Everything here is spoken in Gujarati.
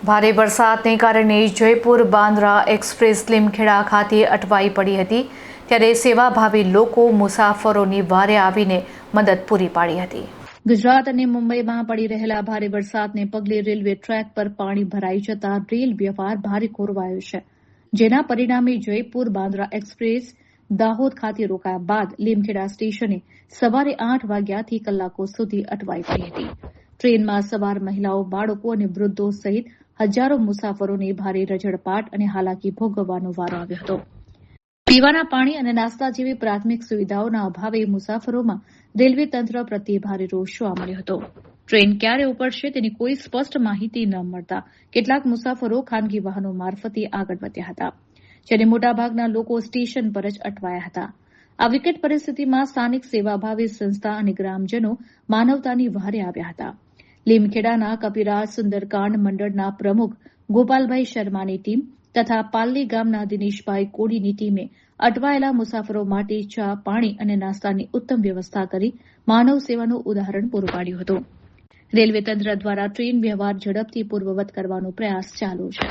ભારે વરસાદને કારણે જયપુર બાંદ્રા એક્સપ્રેસ લીમખેડા ખાતે અટવાઈ પડી હતી, ત્યારે સેવાભાવી લોકો મુસાફરોની વારે આવીને મદદ પૂરી પાડી હતી। ગુજરાત અને મુંબઈમાં પડી રહેલા ભારે વરસાદને પગલે રેલવે ટ્રેક પર પાણી ભરાઈ જતા રેલ વ્યવહાર ભારે ખોરવાયો છે, જેના પરિણામે જયપુર બાંદ્રા એક્સપ્રેસ દાહોદ ખાતે રોકાયા બાદ લીમખેડા સ્ટેશને સવારે 8 વાગ્યાથી કલાકો સુધી અટવાઈ પડી હતી। ટ્રેનમાં સવાર મહિલાઓ, બાળકો અને વૃદ્ધો સહિત હજારો મુસાફરોને ભારે રઝળપાટ અને હાલાકી ભોગવવાનો વારો આવ્યો હતો। પીવાના પાણી અને નાસ્તા જેવી પ્રાથમિક સુવિધાઓના અભાવે મુસાફરોમાં રેલવે તંત્ર પ્રત્યે ભારે રોષ જોવા મળ્યો હતો। ટ્રેન ક્યારે ઉપડશે તેની કોઈ સ્પષ્ટ માહિતી ન મળતા કેટલાક મુસાફરો ખાનગી વાહનો મારફતે આગળ વધ્યા હતા, જ્યારે મોટાભાગના લોકો સ્ટેશન પર જ અટવાયા હતા। આ વિકટ પરિસ્થિતિમાં સ્થાનિક સેવાભાવી સંસ્થા અને ગ્રામજનો માનવતાની વહારે આવ્યા હતા। લીમખેડાના કપિરાજ સુંદરકાંડ મંડળના પ્રમુખ ગોપાલભાઈ શર્માની ટીમ તથા પાલ્લી ગામના દિનેશભાઈ કોડીની ટીમે અટવાયેલા મુસાફરો માટે ચા, પાણી અને નાસ્તાની ઉત્તમ વ્યવસ્થા કરી માનવ સેવાનું ઉદાહરણ પૂરું પાડ્યું હતું। રેલવે તંત્ર દ્વારા ટ્રેન વ્યવહાર ઝડપથી પૂર્વવત કરવાનો પ્રયાસ ચાલુ છે।